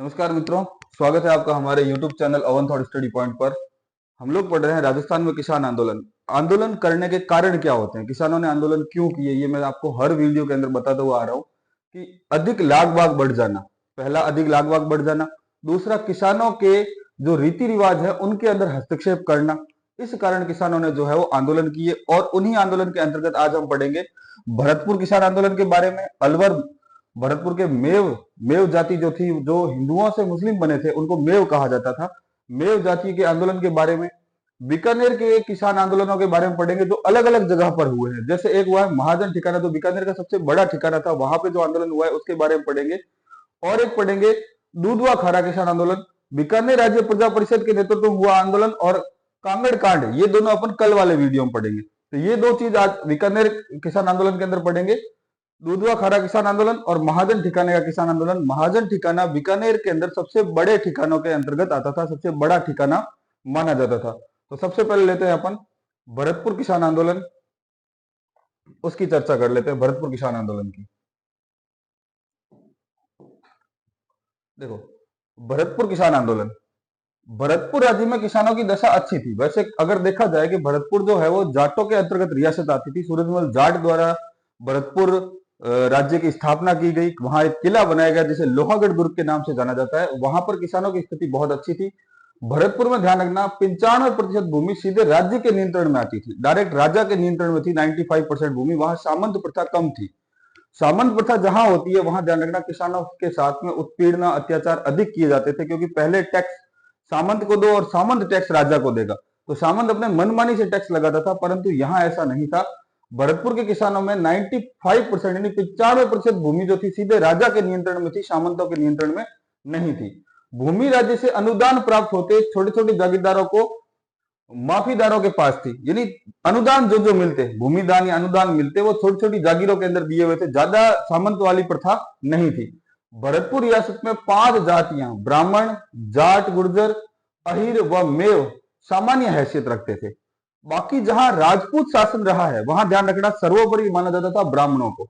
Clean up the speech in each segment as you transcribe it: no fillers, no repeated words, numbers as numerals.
नमस्कार मित्रों, स्वागत है आपका हमारे YouTube चैनल अवन थॉट स्टडी पॉइंट पर। हम लोग पढ़ रहे हैं राजस्थान में किसान आंदोलन। आंदोलन करने के कारण क्या होते हैं, किसानों ने आंदोलन क्यों किए, ये मैं आपको हर वीडियो के अंदर बताता हुआ आ रहा हूँ कि अधिक लाग बाग बढ़ जाना। पहला, अधिक लाग बाग बढ़ जाना। दूसरा, किसानों के जो रीति रिवाज है उनके अंदर हस्तक्षेप करना। इस कारण किसानों ने जो है वो आंदोलन किए और उन्हीं आंदोलन के अंतर्गत आज हम पढ़ेंगे भरतपुर किसान आंदोलन के बारे में। अलवर भरतपुर के मेव मेव जाति जो थी, जो हिंदुओं से मुस्लिम बने थे, उनको मेव कहा जाता था। मेव जाति के आंदोलन के बारे में, बीकानेर के किसान आंदोलनों के बारे में पढ़ेंगे जो अलग अलग जगह पर हुए हैं। जैसे एक हुआ है महाजन ठिकाना, जो बीकानेर का सबसे बड़ा ठिकाना था, वहां पे जो आंदोलन हुआ है उसके बारे में पढ़ेंगे। और एक पढ़ेंगे दूधवा खारा किसान आंदोलन, बीकानेर राज्य प्रजा परिषद के नेतृत्व में हुआ आंदोलन, और कांगड़ कांड। ये दोनों अपन कल वाले वीडियो में पढ़ेंगे। तो ये दो चीज आज बीकानेर किसान आंदोलन के अंदर पढ़ेंगे, दूधवा खारा किसान आंदोलन और महाजन ठिकाने का किसान आंदोलन। महाजन ठिकाना बीकानेर के अंदर सबसे बड़े ठिकानों के अंतर्गत आता था, सबसे बड़ा ठिकाना माना जाता था। तो सबसे पहले लेते हैं अपन भरतपुर किसान आंदोलन, उसकी चर्चा कर लेते हैं भरतपुर किसान आंदोलन की। देखो, भरतपुर किसान आंदोलन, भरतपुर राज्य में किसानों की दशा अच्छी थी। वैसे अगर देखा जाए कि भरतपुर जो है वो जाटों के अंतर्गत रियासत आती थी। सूरजमल जाट द्वारा भरतपुर राज्य की स्थापना की गई। वहां एक किला बनाया गया जिसे लोहागढ़ दुर्ग के नाम से जाना जाता है। वहां पर किसानों की स्थिति बहुत अच्छी थी। भरतपुर में ध्यान रखना, 95% भूमि सीधे राज्य के नियंत्रण में आती थी, डायरेक्ट राजा के नियंत्रण में थी। 95% भूमि, वहां सामंत प्रथा कम थी। सामंत प्रथा जहां होती है वहां ध्यान रखना किसानों के साथ में उत्पीड़न अत्याचार अधिक किए जाते थे, क्योंकि पहले टैक्स सामंत को दो और सामंत टैक्स राजा को देगा। तो सामंत अपने मनमानी से टैक्स लगाता था, परंतु यहां ऐसा नहीं था। भरतपुर के किसानों में 95% यानी 95% भूमि जो थी सीधे राजा के नियंत्रण में थी, सामंतों के नियंत्रण में नहीं थी। भूमि राज्य से अनुदान प्राप्त होते छोटे छोटे जागीरदारों को माफीदारों के पास थी। यानी अनुदान जो मिलते, भूमिदान या अनुदान मिलते, वो छोटी छोटी जागीरों के अंदर दिए हुए थे, ज्यादा सामंत वाली प्रथा नहीं थी। भरतपुर रियासत में 5 जातियां, ब्राह्मण, जाट, गुर्जर, अहिर व मेव सामान्य हैसियत रखते थे। बाकी जहां राजपूत शासन रहा है वहां ध्यान रखना सर्वोपरि माना जाता था ब्राह्मणों को,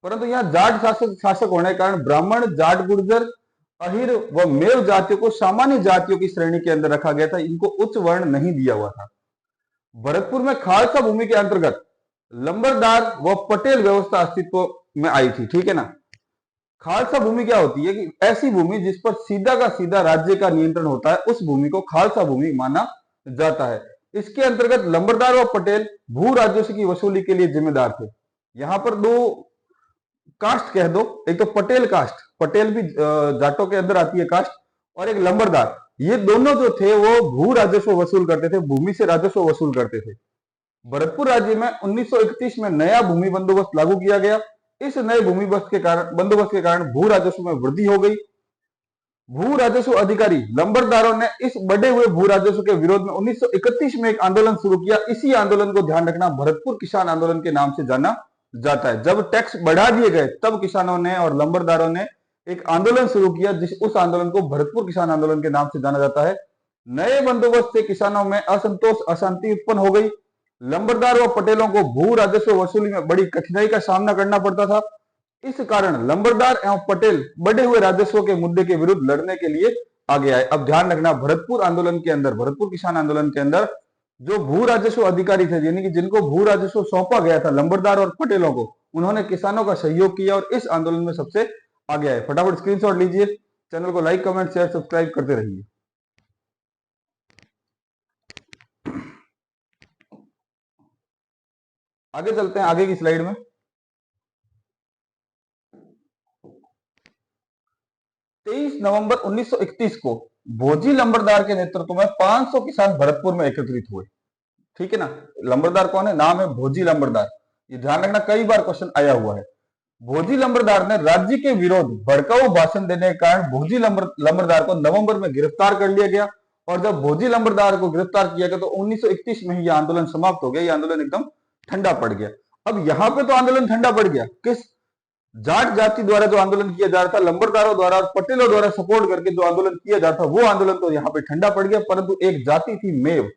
परंतु यहाँ जाट शासक होने के कारण ब्राह्मण, जाट, गुर्जर, अहिर व मेव जातियों को सामान्य जातियों की श्रेणी के अंदर रखा गया था। इनको उच्च वर्ण नहीं दिया हुआ था। भरतपुर में खालसा भूमि के अंतर्गत लंबरदार व पटेल व्यवस्था अस्तित्व में आई थी। ठीक है ना। खालसा भूमि क्या होती है कि ऐसी भूमि जिस पर सीधा का सीधा राज्य का नियंत्रण होता है, उस भूमि को खालसा भूमि माना जाता है। इसके अंतर्गत लंबरदार व पटेल भू राजस्व की वसूली के लिए जिम्मेदार थे। यहां पर दो कास्ट कह दो, एक तो पटेल कास्ट, पटेल भी जाटों के अंदर आती है कास्ट, और एक लंबरदार। ये दोनों जो थे वो भू राजस्व वसूल करते थे, भूमि से राजस्व वसूल करते थे। भरतपुर राज्य में 1931 में नया भूमि बंदोबस्त लागू किया गया। इस नए भूमि बंदोबस्त के कारण भू राजस्व में वृद्धि हो गई। भू राजस्व अधिकारी लंबरदारों ने इस बढ़े हुए भू राजस्व के विरोध में 1931 में एक आंदोलन शुरू किया। इसी आंदोलन को ध्यान रखना भरतपुर किसान आंदोलन के नाम से जाना जाता है। जब टैक्स बढ़ा दिए गए तब किसानों ने और लंबरदारों ने एक आंदोलन शुरू किया, उस आंदोलन को भरतपुर किसान आंदोलन के नाम से जाना जाता है। नए बंदोबस्त से किसानों में असंतोष, अशांति उत्पन्न हो गई। लंबरदार व पटेलों को भू राजस्व वसूली में बड़ी कठिनाई का सामना करना पड़ता था। इस कारण लंबरदार एवं पटेल बढ़े हुए राजस्व के मुद्दे के विरुद्ध लड़ने के लिए आगे आए। अब ध्यान रखना, भरतपुर आंदोलन के अंदर, भरतपुर किसान आंदोलन के अंदर जो भू राजस्व अधिकारी थे, यानी कि जिनको भू राजस्व सौंपा गया था लंबरदार और पटेलों को, उन्होंने किसानों का सहयोग किया और इस आंदोलन में सबसे आगे आए। फटाफट स्क्रीनशॉट लीजिए, चैनल को लाइक, कमेंट, शेयर, सब्सक्राइब करते रहिए। आगे चलते हैं, आगे की स्लाइड में। 23 नवंबर 1931 को भोजी लंबरदार के नेतृत्व में 500 किसान भरतपुर में एकत्रित हुए। ठीक है ना। लंबरदार कौन है? नाम है भोजी लंबरदार। ये ध्यान रखना, कई बार क्वेश्चन आया हुआ है। भोजी लंबरदार ने राज्य के विरोध भड़काऊ भाषण देने के कारण भोजी लंबरदार को नवंबर में गिरफ्तार कर लिया गया। और जब भोजी लंबरदार को गिरफ्तार किया गया तो 1931 में ही यह आंदोलन समाप्त हो गया। यह आंदोलन एकदम ठंडा पड़ गया। अब यहां पे तो आंदोलन ठंडा पड़ गया, किस जाट जाति द्वारा जो आंदोलन किया जा रहा था, लंबरदारों द्वारा और पटेलों द्वारा सपोर्ट करके जो आंदोलन किया जा रहा था, वो आंदोलन तो यहाँ पे ठंडा पड़ गया। परंतु एक जाति थी मेव,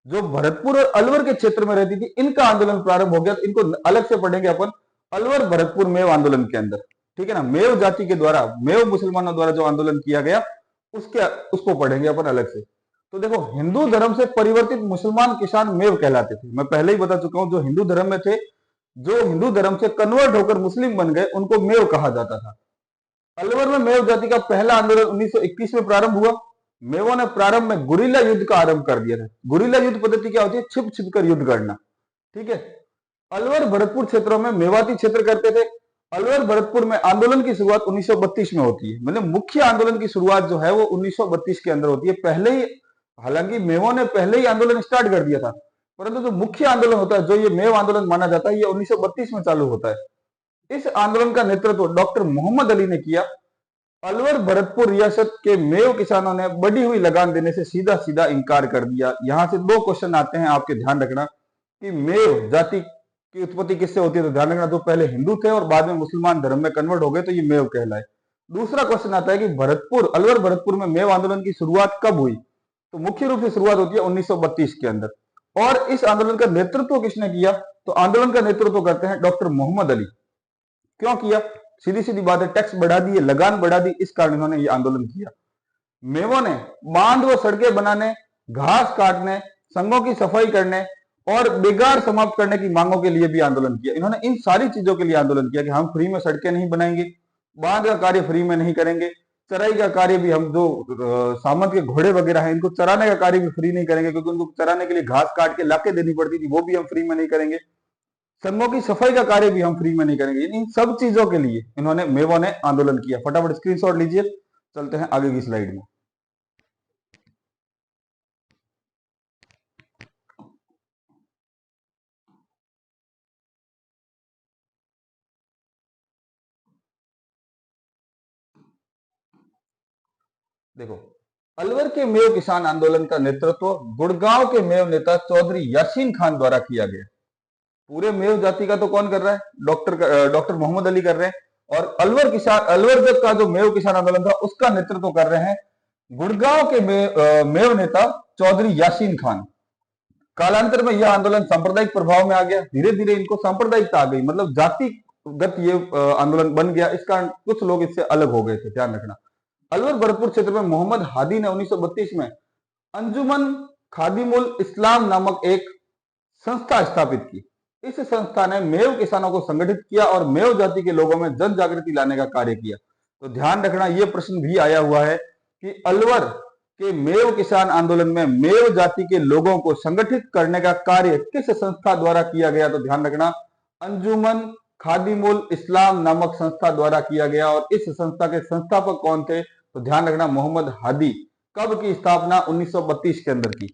जो भरतपुर और अलवर के क्षेत्र में रहती थी, इनका आंदोलन प्रारंभ हो गया। तो इनको अलग से पढ़ेंगे अपन अलवर भरतपुर मेव आंदोलन के अंदर। ठीक है ना। मेव जाति के द्वारा, मेव मुसलमानों द्वारा जो आंदोलन किया गया उसके उसको पढ़ेंगे अपन अलग से। तो देखो, हिंदू धर्म से परिवर्तित मुसलमान किसान मेव कहलाते थे। मैं पहले ही बता चुका हूं, जो हिंदू धर्म में थे, जो हिंदू धर्म से कन्वर्ट होकर मुस्लिम बन गए, उनको मेव कहा जाता था। अलवर में मेव जाति का पहला आंदोलन 1921 में प्रारंभ हुआ। मेवों ने प्रारंभ में गुरिल्ला युद्ध का आरंभ कर दिया था। गुरिल्ला युद्ध पद्धति क्या होती है? छिप छिप कर युद्ध करना, ठीक है। अलवर भरतपुर क्षेत्रों में मेवाती क्षेत्र करते थे। अलवर भरतपुर में आंदोलन की शुरुआत 1932 में होती है। मतलब मुख्य आंदोलन की शुरुआत जो है वो 1932 के अंदर होती है। पहले ही, हालांकि मेवों ने पहले ही आंदोलन स्टार्ट कर दिया था, परंतु जो मुख्य आंदोलन होता है, जो ये मेव आंदोलन माना जाता है, ये 1932 में चालू होता है। इस आंदोलन का नेतृत्व डॉक्टर मोहम्मद अली ने किया। अलवर भरतपुर रियासत के मेव किसानों ने बढ़ी हुई लगान देने से सीधा सीधा इनकार कर दिया। यहां से दो क्वेश्चन आते हैं, आपके ध्यान रखना कि मेव जाति की उत्पत्ति किससे होती है। तो ध्यान रखना, जो पहले हिंदू थे और बाद में मुसलमान धर्म में कन्वर्ट हो गए, तो ये मेव कहलाए। दूसरा क्वेश्चन आता है कि भरतपुर, अलवर भरतपुर में मेव आंदोलन की शुरुआत कब हुई। तो मुख्य रूप से शुरुआत होती है 1932 के अंदर। और इस आंदोलन का नेतृत्व किसने किया? तो आंदोलन का नेतृत्व करते हैं डॉक्टर मोहम्मद अली। क्यों किया? सीधी सीधी बात है, टैक्स बढ़ा दिए, लगान बढ़ा दी, इस कारण इन्होंने ये आंदोलन किया। मेवों ने बांध व सड़कें बनाने, घास काटने, संघों की सफाई करने और बेगार समाप्त करने की मांगों के लिए भी आंदोलन किया। इन्होंने इन सारी चीजों के लिए आंदोलन किया कि हम फ्री में सड़कें नहीं बनाएंगे, बांध का कार्य फ्री में नहीं करेंगे, चराई का कार्य भी, हम जो सामंत के घोड़े वगैरह हैं, इनको चराने का कार्य भी फ्री नहीं करेंगे, क्योंकि उनको चराने के लिए घास काट के लाके देनी पड़ती थी, वो भी हम फ्री में नहीं करेंगे। संघों की सफाई का कार्य भी हम फ्री में नहीं करेंगे। इन सब चीजों के लिए इन्होंने, मेवों ने आंदोलन किया। फटाफट स्क्रीनशॉट लीजिए, चलते हैं आगे की स्लाइड में। देखो, अलवर के मेव किसान आंदोलन का नेतृत्व गुड़गांव के मेव नेता चौधरी यासीन खान द्वारा किया गया। पूरे मेव जाति का तो कौन कर रहा है? डॉक्टर मोहम्मद अली कर रहे हैं। और अलवर जब का जो मेव किसान आंदोलन था, उसका नेतृत्व कर रहे हैं गुड़गांव के मेव नेता चौधरी यासीन खान। कालांतर में यह आंदोलन सांप्रदायिक प्रभाव में आ गया। धीरे धीरे इनको सांप्रदायिकता आ गई, मतलब जातिगत ये आंदोलन बन गया। इस कारण कुछ लोग इससे अलग हो गए थे, ध्यान रखना। अलवर भरतपुर क्षेत्र में मोहम्मद हादी ने 1932 में अंजुमन खादिमुल इस्लाम नामक एक संस्था स्थापित की। इस संस्था ने मेव किसानों को संगठित किया और मेव जाति के लोगों में जन जागृति लाने का कार्य किया। तो ध्यान रखना, यह प्रश्न भी आया हुआ है कि अलवर के मेव किसान आंदोलन में मेव जाति के लोगों को संगठित करने का कार्य किस संस्था द्वारा किया गया। तो ध्यान रखना, अंजुमन खादिमुल इस्लाम नामक संस्था द्वारा किया गया। और इस संस्था के संस्थापक कौन थे? तो ध्यान रखना, मोहम्मद हादी। कब की स्थापना? 1932 के अंदर की।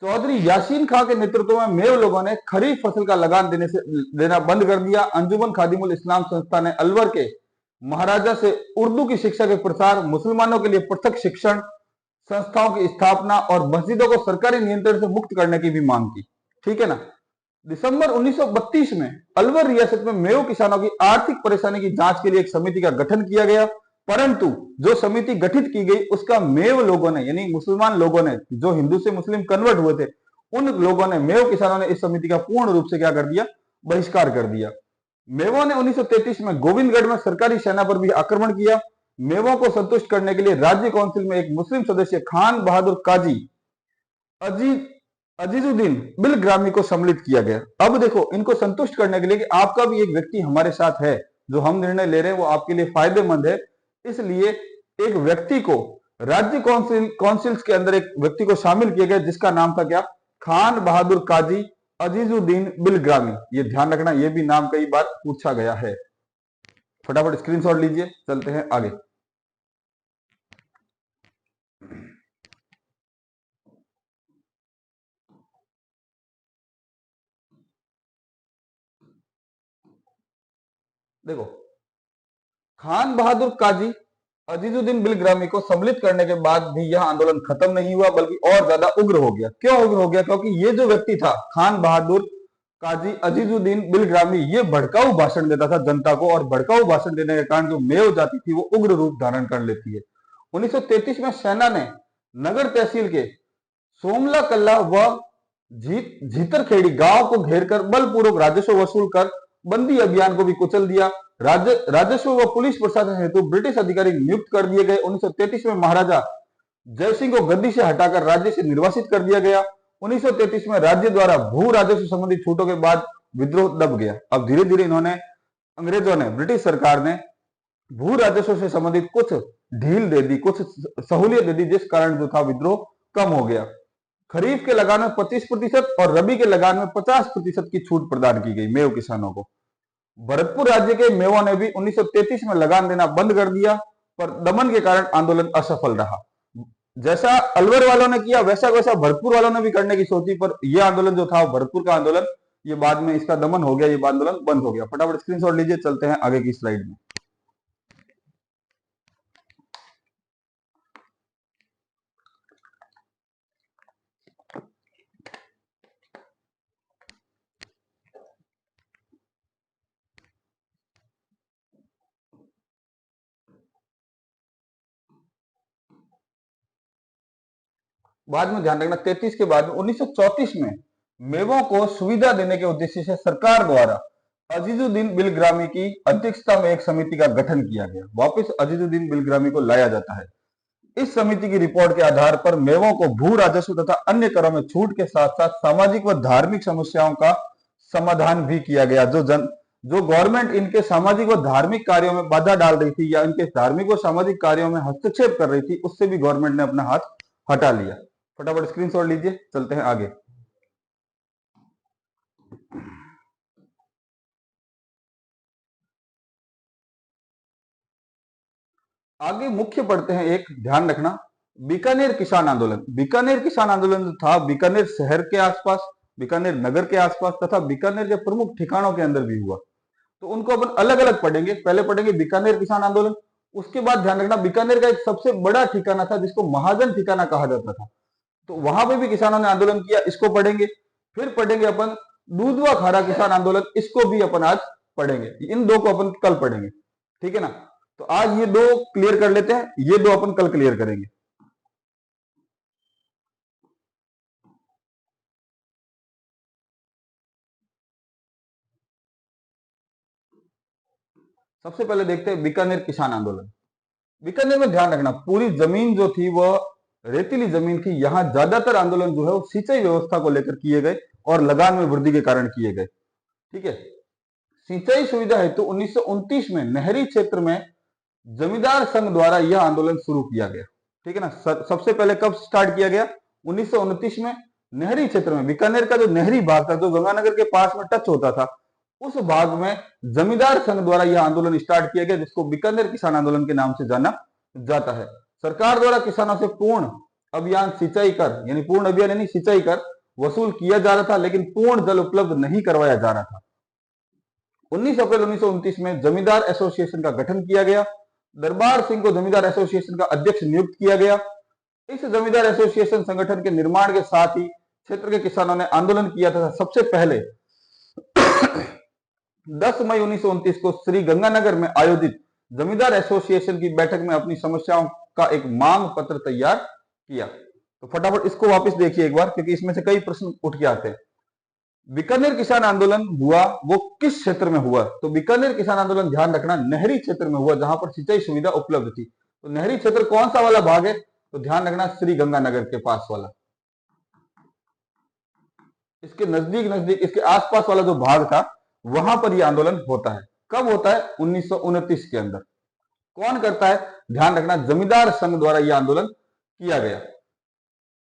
चौधरी यासीन खां के नेतृत्व में मेव लोगों ने खरीफ फसल का लगान देना बंद कर दिया। अंजुमन खादिमुल इस्लाम संस्था ने अलवर के महाराजा से उर्दू की शिक्षा के प्रसार, मुसलमानों के लिए पृथक शिक्षण संस्थाओं की स्थापना और मस्जिदों को सरकारी नियंत्रण से मुक्त करने की भी मांग की, ठीक है ना। दिसंबर 1932 में अलवर रियासत में मेव किसानों की आर्थिक परेशानी की जांच के लिए एक समिति का गठन किया गया, परंतु जो समिति गठित की गई उसका मेव लोगों ने, यानी मुसलमान लोगों ने, जो हिंदू से मुस्लिम कन्वर्ट हुए थे, उन लोगों ने, मेव किसानों ने इस समिति का पूर्ण रूप से क्या कर दिया? बहिष्कार कर दिया। मेवों ने 1933 में गोविंदगढ़ में सरकारी सेना पर भी आक्रमण किया। मेवों को संतुष्ट करने के लिए राज्य काउंसिल में एक मुस्लिम सदस्य खान बहादुर काजी अजीजुद्दीन बिलग्रामी को सम्मिलित किया गया। अब देखो, इनको संतुष्ट करने के लिए कि आपका भी एक व्यक्ति हमारे साथ है, जो हम निर्णय ले रहे हैं वो आपके लिए फायदेमंद है, इसलिए एक व्यक्ति को राज्य काउंसिल्स के अंदर एक व्यक्ति को शामिल किया गया, जिसका नाम था क्या? खान बहादुर काजी अजीजुद्दीन बिलग्रामी। ये ध्यान रखना, ये भी नाम कई बार पूछा गया है। फटाफट स्क्रीनशॉट लीजिए, चलते हैं आगे। देखो, खान बहादुर काजी अजीजुद्दीन बिलग्रामी को सम्मिलित करने के बाद भी यह आंदोलन खत्म नहीं हुआ, बल्कि और ज्यादा उग्र हो गया। क्यों उग्र हो गया? क्योंकि ये जो व्यक्ति था खान बहादुर काजी अजीजुद्दीन बिलग्रामी, ये भड़काऊ भाषण देता था जनता को, और भड़काऊ भाषण देने के कारण जो मेव जाति थी वो उग्र रूप धारण कर लेती है। 1933 में सेना ने नगर तहसील के सोमला कल्ला व झीतरखेड़ी गांव को घेरकर बलपूर्वक राजस्व वसूल कर बंदी अभियान को भी कुचल दिया। राजस्व व पुलिस प्रशासन हेतु ब्रिटिश अधिकारी नियुक्त कर दिए गए। 1933 में महाराजा जयसिंह को गद्दी से हटाकर राज्य से निर्वासित कर दिया गया। 1933 में राज्य द्वारा भू राजस्व संबंधी छूटों के बाद विद्रोह दब गया। अब धीरे धीरे इन्होंने, अंग्रेजों ने, ब्रिटिश सरकार ने भू राजस्व से संबंधित कुछ ढील दे दी, कुछ सहूलियत दे दी, जिस कारण जो था विद्रोह कम हो गया। खरीफ के लगान में 25% और रबी के लगान में 50% की छूट प्रदान की गई मेव किसानों को। भरतपुर राज्य के मेवों ने भी 1933 में लगान देना बंद कर दिया, पर दमन के कारण आंदोलन असफल रहा। जैसा अलवर वालों ने किया वैसा वैसा भरतपुर वालों ने भी करने की सोची, पर यह आंदोलन जो था भरतपुर का आंदोलन, ये बाद में इसका दमन हो गया, ये आंदोलन बंद हो गया। फटाफट स्क्रीनशॉट लीजिए, चलते हैं आगे की स्लाइड में। बाद में ध्यान रखना, 33 के बाद में 1934 में मेवों को सुविधा देने के उद्देश्य से सरकार द्वारा अजीजुद्दीन बिलग्रामी की अध्यक्षता में एक समिति का गठन किया गया। वापस अजीजुद्दीन बिलग्रामी को लाया जाता है। इस समिति की रिपोर्ट के आधार पर मेवों को भू राजस्व तथा अन्य करों में छूट के साथ साथ सामाजिक व धार्मिक समस्याओं का समाधान भी किया गया। जो गवर्नमेंट इनके सामाजिक व धार्मिक कार्यों में बाधा डाल रही थी या इनके धार्मिक व सामाजिक कार्यों में हस्तक्षेप कर रही थी, उससे भी गवर्नमेंट ने अपना हाथ हटा लिया। फटाफट स्क्रीनशॉट लीजिए, चलते हैं आगे। आगे मुख्य पढ़ते हैं, एक ध्यान रखना, बीकानेर किसान आंदोलन। बीकानेर किसान आंदोलन जो था बीकानेर शहर के आसपास, बीकानेर नगर के आसपास तथा बीकानेर के प्रमुख ठिकानों के अंदर भी हुआ। तो उनको अपन अलग अलग पढ़ेंगे। पहले पढ़ेंगे बीकानेर किसान आंदोलन, उसके बाद ध्यान रखना बीकानेर का एक सबसे बड़ा ठिकाना था जिसको महाजन ठिकाना कहा जाता था, तो वहां पे भी किसानों ने आंदोलन किया, इसको पढ़ेंगे। फिर पढ़ेंगे अपन दूधवा खारा किसान आंदोलन, इसको भी अपन आज पढ़ेंगे। इन दो को अपन कल पढ़ेंगे, ठीक है ना। तो आज ये दो क्लियर कर लेते हैं, ये दो अपन कल क्लियर करेंगे। सबसे पहले देखते हैं बीकानेर किसान आंदोलन। बीकानेर में ध्यान रखना, पूरी जमीन जो थी वह रेतीली जमीन थी। यहां ज्यादातर आंदोलन जो है वो सिंचाई व्यवस्था को लेकर किए गए और लगान में वृद्धि के कारण किए गए, ठीक है। सिंचाई सुविधा हेतु 1929 में नहरी क्षेत्र में जमींदार संघ द्वारा यह आंदोलन शुरू किया गया, ठीक है ना। सबसे पहले कब स्टार्ट किया गया? 1929 में नहरी क्षेत्र में, बीकानेर का जो नहरी भाग था जो गंगानगर के पास में टच होता था, उस भाग में जमींदार संघ द्वारा यह आंदोलन स्टार्ट किया गया, जिसको बीकानेर किसान आंदोलन के नाम से जाना जाता है। सरकार द्वारा किसानों से पूर्ण अभियान सिंचाई कर, यानी पूर्ण अभियान यानी सिंचाई कर वसूल किया जा रहा था, लेकिन पूर्ण जल उपलब्ध नहीं करवाया जा रहा था। 19 अप्रैल 1929 में जमींदार एसोसिएशन का गठन किया गया। दरबार सिंह को जमींदार एसोसिएशन का अध्यक्ष नियुक्त किया गया। इस जमींदार एसोसिएशन संगठन के निर्माण के साथ ही क्षेत्र के किसानों ने आंदोलन किया था। सबसे पहले 10 मई 1929 को श्री गंगानगर में आयोजित जमींदार एसोसिएशन की बैठक में अपनी समस्याओं का एक मांग पत्र तैयार किया। तो फटाफट इसको वापस देखिए एक बार, क्योंकि इसमें से कई प्रश्न उठ के आते हैं। बीकानेर किसान आंदोलन हुआ वो किस क्षेत्र में हुआ? तो बीकानेर किसान आंदोलन ध्यान रखना नहरी क्षेत्र में हुआ, जहां पर सिंचाई सुविधा उपलब्ध थी। तो नहरी क्षेत्र कौन सा वाला भाग है? तो ध्यान रखना श्री गंगानगर के पास वाला, इसके नजदीक नजदीक, इसके आसपास वाला जो भाग था वहां पर यह आंदोलन होता है। कब होता है? 1929 के अंदर। कौन करता है? ध्यान रखना जमींदार संघ द्वारा यह आंदोलन किया गया।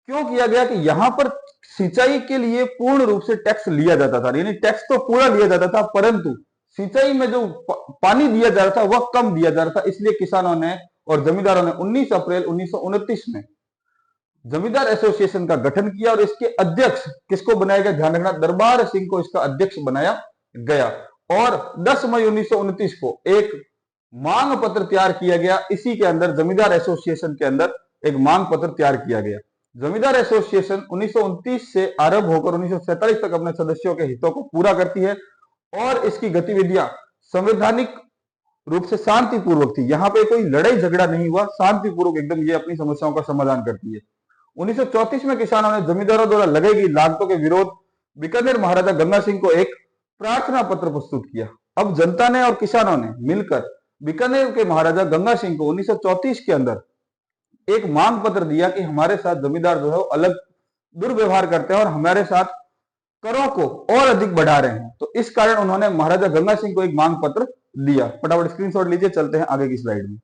क्यों किया गया? कि यहां पर सिंचाई के लिए पूर्ण रूप से टैक्स लिया जाता था, यानी टैक्स तो पूरा लिया जाता था, परंतु सिंचाई में जो पानी दिया जा रहा था वह कम दिया जा रहा था। इसलिए किसानों ने और जमींदारों ने 19 अप्रैल 1929 में जमींदार एसोसिएशन का गठन किया और इसके अध्यक्ष किसको बनाया गया? ध्यान रखना दरबार सिंह को इसका अध्यक्ष बनाया गया। और 10 मई 1929 को एक मांग पत्र तैयार किया गया। इसी के अंदर जमींदार एसोसिएशन के अंदर एक मांग पत्र तैयार किया गया। जमींदार एसोसिएशन 1929 से आरंभ होकर 1947 तक अपने सदस्यों के हितों को पूरा करती है और इसकी गतिविधियां संवैधानिक रूप से शांतिपूर्वक थी। यहां पे कोई लड़ाई झगड़ा नहीं हुआ, शांतिपूर्वक एकदम ये अपनी समस्याओं का समाधान करती है। 1934 में किसानों ने जमींदारों द्वारा लगाई गई लागतों के विरोध बीकानेर महाराजा गंगा सिंह को एक प्रार्थना पत्र प्रस्तुत किया। अब जनता ने और किसानों ने मिलकर बीकानेर के महाराजा गंगा सिंह को 1934 के अंदर एक मांग पत्र दिया कि हमारे साथ जमींदार जो है वो अलग दुर्व्यवहार करते हैं और हमारे साथ करों को और अधिक बढ़ा रहे हैं। तो इस कारण उन्होंने महाराजा गंगा सिंह को एक मांग पत्र दिया। फटाफट स्क्रीनशॉट लीजिए, चलते हैं आगे की स्लाइड में।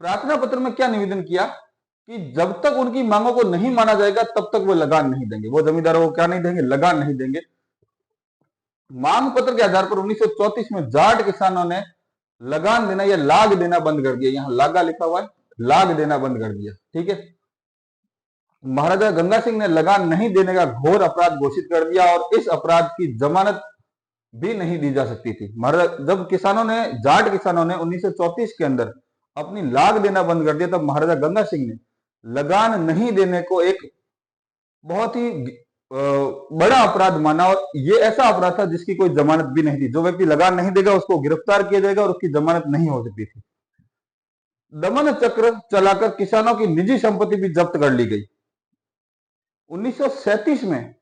प्रार्थना पत्र में क्या निवेदन किया कि जब तक उनकी मांगों को नहीं माना जाएगा तब तक वो लगान नहीं देंगे। वो जमींदारों को क्या नहीं देंगे? लगान नहीं देंगे। मांग पत्र के आधार पर 1934 में जाट किसानों ने लगान देना या लाग देना बंद कर दिया। यहां लागा लिखा हुआ है, लाग देना बंद कर दिया। ठीक है, महाराजा गंगा सिंह ने लगान नहीं देने का घोर अपराध घोषित कर दिया और इस अपराध की जमानत भी नहीं दी जा सकती थी। महाराजा जब किसानों ने, जाट किसानों ने 1934 के अंदर अपनी लाग देना बंद कर दिया, तब महाराजा गंगा सिंह ने लगान नहीं देने को एक बहुत ही बड़ा अपराध माना और ये ऐसा अपराध था जिसकी कोई जमानत भी नहीं थी। जो व्यक्ति लगान नहीं देगा उसको गिरफ्तार किया जाएगा और उसकी जमानत नहीं हो सकती थी। दमन चक्र चलाकर किसानों की निजी संपत्ति भी जब्त कर ली गई। 1937 में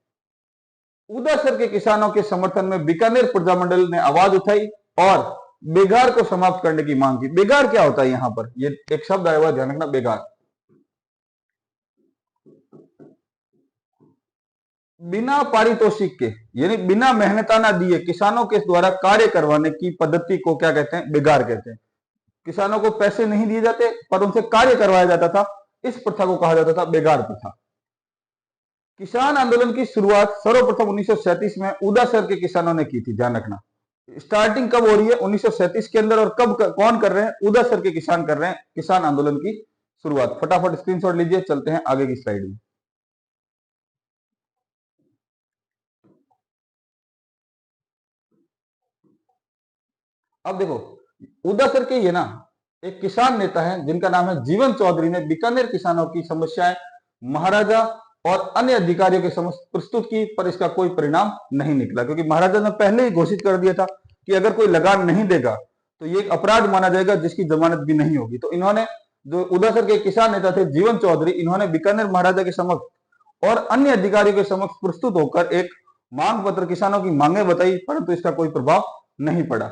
उदासर के किसानों के समर्थन में बीकानेर प्रजामंडल ने आवाज उठाई और बेगार को समाप्त करने की मांग की। बेगार क्या होता है? यहां पर ये एक शब्द आया हुआ, ध्यान रखना, बेगार। बिना पारितोषिक के यानी बिना मेहनताना दिए किसानों के द्वारा कार्य करवाने की पद्धति को क्या कहते हैं? बेगार कहते हैं। किसानों को पैसे नहीं दिए जाते पर उनसे कार्य करवाया जाता था, इस प्रथा को कहा जाता था बेगार प्रथा। किसान आंदोलन की शुरुआत सर्वप्रथम 1937 में उदासर के किसानों ने की थी। ध्यान रखना, स्टार्टिंग कब हो रही है? 1937 के अंदर। और कब कौन कर रहे हैं? उदासर के किसान कर रहे हैं किसान आंदोलन की शुरुआत। फटाफट स्क्रीनशॉट लीजिए, चलते हैं आगे की स्लाइड में। अब देखो, उदासर के ये ना एक किसान नेता है जिनका नाम है जीवन चौधरी ने बीकानेर किसानों की समस्याएं महाराजा और अन्य अधिकारियों के समक्ष प्रस्तुत की, पर इसका कोई परिणाम नहीं निकला क्योंकि महाराजा ने पहले ही घोषित कर दिया था कि अगर कोई लगान नहीं देगा तो ये एक अपराध माना जाएगा जिसकी जमानत भी नहीं होगी। तो इन्होंने, जो उदासर के किसान नेता थे जीवन चौधरी, इन्होंने बीकानेर महाराजा के समक्ष और अन्य अधिकारियों के समक्ष प्रस्तुत होकर एक मांग पत्र किसानों की मांगे बताई, परंतु इसका कोई प्रभाव नहीं पड़ा।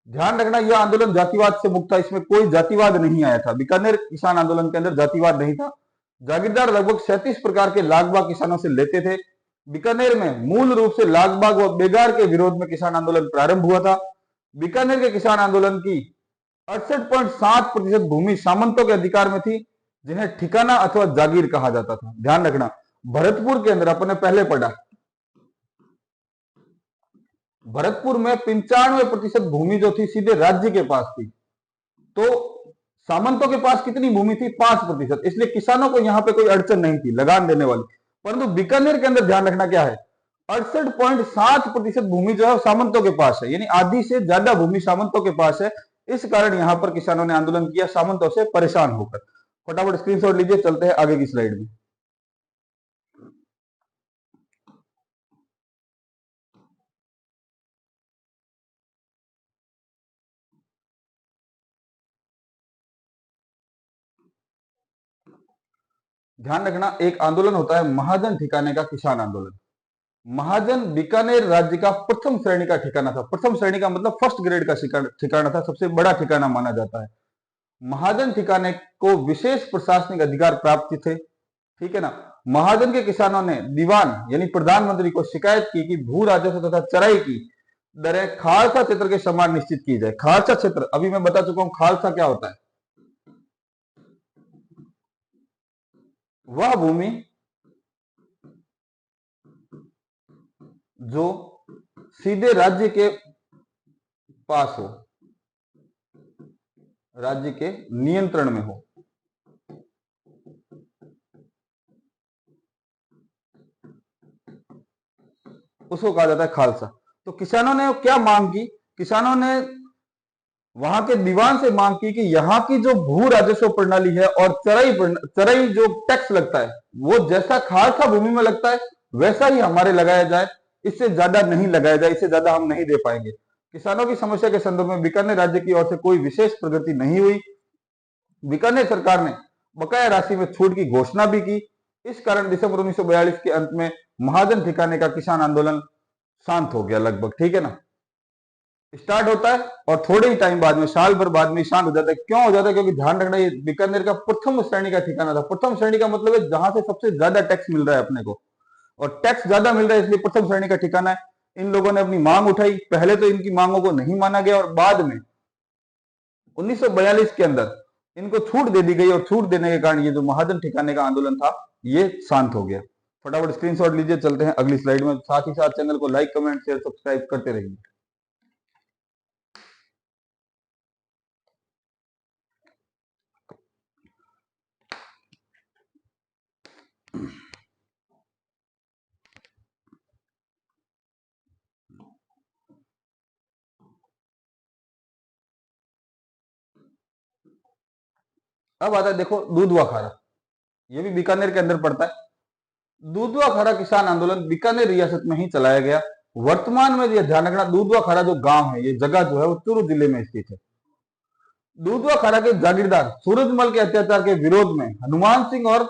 ध्यान रखना, यह आंदोलन जातिवाद से मुक्त था, इसमें कोई जातिवाद नहीं आया था। बीकानेर किसान आंदोलन के अंदर जातिवाद नहीं था। जागीरदार लगभग 37 प्रकार के लागबाग किसानों से लेते थे। बीकानेर में मूल रूप से लागबाग व बेगार के विरोध में किसान आंदोलन प्रारंभ हुआ था। बीकानेर के किसान आंदोलन की 68.7% भूमि सामंतों के अधिकार में थी, जिन्हें ठिकाना अथवा जागीर कहा जाता था। ध्यान रखना, भरतपुर के अंदर अपने पहले पढ़ा, भरतपुर में 95% भूमि जो थी सीधे राज्य के पास थी। तो सामंतों के पास कितनी भूमि थी? 5%। इसलिए किसानों को यहां पे कोई अड़चन नहीं थी लगान देने वाली। परंतु बीकानेर के अंदर ध्यान रखना क्या है, 68.7% भूमि जो है सामंतों के पास है, यानी आधी से ज्यादा भूमि सामंतों के पास है। इस कारण यहां पर किसानों ने आंदोलन किया सामंतों से परेशान होकर। फटाफट स्क्रीनशॉट लीजिए, चलते हैं आगे की स्लाइड में। ध्यान रखना, एक आंदोलन होता है महाजन ठिकाने का किसान आंदोलन। महाजन बीकानेर राज्य का प्रथम श्रेणी का ठिकाना था। प्रथम श्रेणी का मतलब फर्स्ट ग्रेड का ठिकाना था, सबसे बड़ा ठिकाना माना जाता है। महाजन ठिकाने को विशेष प्रशासनिक अधिकार प्राप्त थे। ठीक है ना। महाजन के किसानों ने दीवान यानी प्रधानमंत्री को शिकायत की कि भू राजस्व तथा चराई की दरें खालसा क्षेत्र के समान निश्चित की जाए। खालसा क्षेत्र अभी मैं बता चुका हूं, खालसा क्या होता है? वह भूमि जो सीधे राज्य के पास हो, राज्य के नियंत्रण में हो। उसको कहा जाता है खालसा। तो किसानों ने क्या मांग की? किसानों ने वहां के दीवान से मांग की कि यहाँ की जो भू राजस्व प्रणाली है और चराई जो टैक्स लगता है वो जैसा खालसा भूमि में लगता है वैसा ही हमारे लगाया जाए, इससे ज्यादा नहीं लगाया जाए, इससे ज्यादा हम नहीं दे पाएंगे। किसानों की समस्या के संदर्भ में बीकानेर राज्य की ओर से कोई विशेष प्रगति नहीं हुई। बीकानेर सरकार ने बकाया राशि में छूट की घोषणा भी की। इस कारण दिसंबर 1942 के अंत में महाजन ठिकाने का किसान आंदोलन शांत हो गया लगभग, ठीक है ना। स्टार्ट होता है और थोड़े ही टाइम बाद में, साल भर बाद में शांत हो जाता है। क्यों हो जाता है? क्योंकि ध्यान रखना, ये बीकानेर का प्रथम श्रेणी का ठिकाना था। प्रथम श्रेणी का मतलब है जहां से सबसे ज्यादा टैक्स मिल रहा है अपने को, और टैक्स ज्यादा मिल रहा है इसलिए प्रथम श्रेणी का ठिकाना है। इन लोगों ने अपनी मांग उठाई। पहले तो इनकी मांगों को नहीं माना गया और बाद में 1942 के अंदर इनको छूट दे दी गई, और छूट देने के कारण ये जो महाजन ठिकाने का आंदोलन था ये शांत हो गया। फटाफट स्क्रीनशॉट लीजिए, चलते हैं अगली स्लाइड में। साथ ही साथ चैनल को लाइक, कमेंट, शेयर, सब्सक्राइब करते रहिए। अब आता है देखो दूधवा खारा, ये भी बीकानेर के अंदर पड़ता है। दूधवा खारा किसान आंदोलन बीकानेर रियासत में ही चलाया गया। वर्तमान में ये ध्यान रखना, दूधवा खारा जो गांव है, ये जगह जो है वो चूरू जिले में स्थित है। दूधवा खारा के जागीरदार सूरजमल के अत्याचार के विरोध में हनुमान सिंह और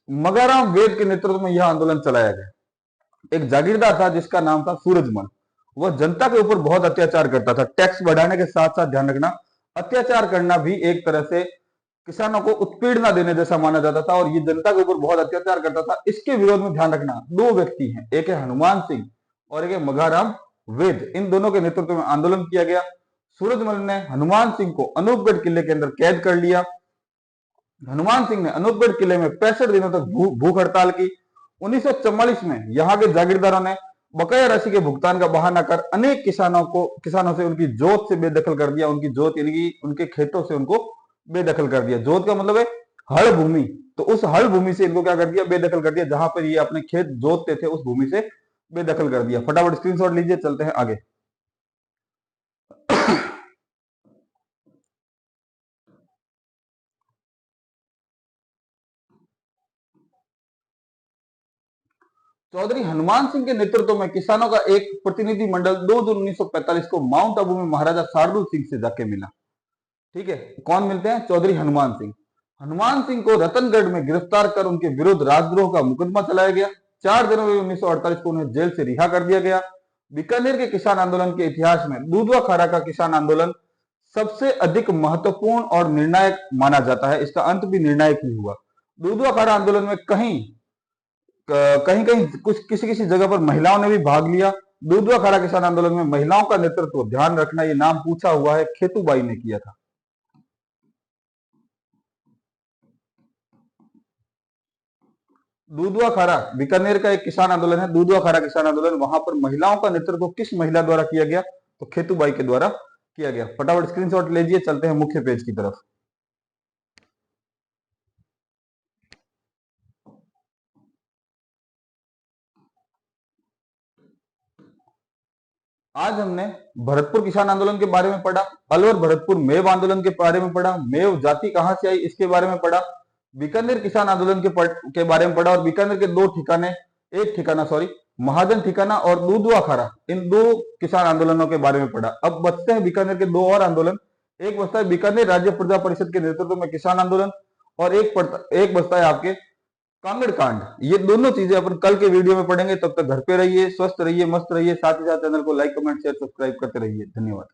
मगाराम वेद के नेतृत्व में यह आंदोलन चलाया गया। एक जागीरदार था जिसका नाम था सूरजमल। वह जनता के ऊपर बहुत अत्याचार करता था। टैक्स बढ़ाने के साथ साथ ध्यान रखना, अत्याचार करना भी एक तरह से किसानों को उत्पीड़ना देने जैसा माना जाता था, और ये जनता के ऊपर बहुत अत्याचार करता था। इसके विरोध में ध्यान रखना दो व्यक्ति हैं, एक है हनुमान सिंह और एक है मघाराम वेद। इन दोनों के नेतृत्व में आंदोलन किया गया। सूरजमल ने हनुमान सिंह को अनूपगढ़ किले के अंदर कैद कर लिया। हनुमान सिंह ने अनूपगढ़ किले में 65 दिनों तक भूख हड़ताल की। 1944 में यहाँ के जागीरदारों ने बकाया राशि के भुगतान का बहाना कर अनेक किसानों से उनकी जोत से बेदखल कर दिया। उनकी जोत यानी कि उनके खेतों से उनको बेदखल कर दिया। जोत का मतलब है हल भूमि, तो उस हल भूमि से इनको क्या कर दिया? बेदखल कर दिया। जहां पर ये अपने खेत जोतते थे उस भूमि से बेदखल कर दिया। फटाफट स्क्रीनशॉट लीजिए, चलते हैं आगे। चौधरी हनुमान सिंह के नेतृत्व में किसानों का एक प्रतिनिधि मंडल 2 जून 1945 को माउंट आबू में महाराजा शार्दुल सिंह से जाके मिला। ठीक है, कौन मिलते हैं? चौधरी हनुमान सिंह। हनुमान सिंह को रतनगढ़ में गिरफ्तार कर उनके विरुद्ध राजद्रोह का मुकदमा चलाया गया। 4 जनवरी 1948 को उन्हें जेल से रिहा कर दिया गया। बीकानेर के किसान आंदोलन के इतिहास में दूधवा खारा का किसान आंदोलन सबसे अधिक महत्वपूर्ण और निर्णायक माना जाता है। इसका अंत भी निर्णायक ही हुआ। दूधवा खारा आंदोलन में कहीं कहीं कुछ किसी किसी जगह पर महिलाओं ने भी भाग लिया। दूधवा खारा किसान आंदोलन में महिलाओं का नेतृत्व, ध्यान रखना ये नाम पूछा हुआ है, खेतूबाई ने किया था। दूधवा खारा बीकानेर का एक किसान आंदोलन है। दूधवा खारा किसान आंदोलन, वहां पर महिलाओं का नेतृत्व किस महिला द्वारा किया गया? तो खेतूबाई के द्वारा किया गया। फटाफट स्क्रीनशॉट लीजिए, चलते हैं मुख्य पेज की तरफ। आज हमने भरतपुर किसान आंदोलन के बारे में पढ़ा, अलवर भरतपुर मेव आंदोलन के बारे में पढ़ा, मेव जाति कहां से आई इसके बारे में पढ़ा, बीकानेर किसान आंदोलन के बारे में पढ़ा, और बीकानेर के एक ठिकाना महाजन ठिकाना और दूधवा खारा, इन 2 किसान आंदोलनों के बारे में पढ़ा। अब बचते हैं बीकानेर के 2 और आंदोलन। एक बचता है बीकानेर राज्य प्रजा परिषद के नेतृत्व में किसान आंदोलन, और एक बचता है आपके कांगड़ कांड। ये दोनों चीजें अपन कल के वीडियो में पढ़ेंगे। तब तक घर पे रहिए, स्वस्थ रहिए, मस्त रहिए। साथ ही साथ चैनल को लाइक, कमेंट, शेयर, सब्सक्राइब करते रहिए। धन्यवाद।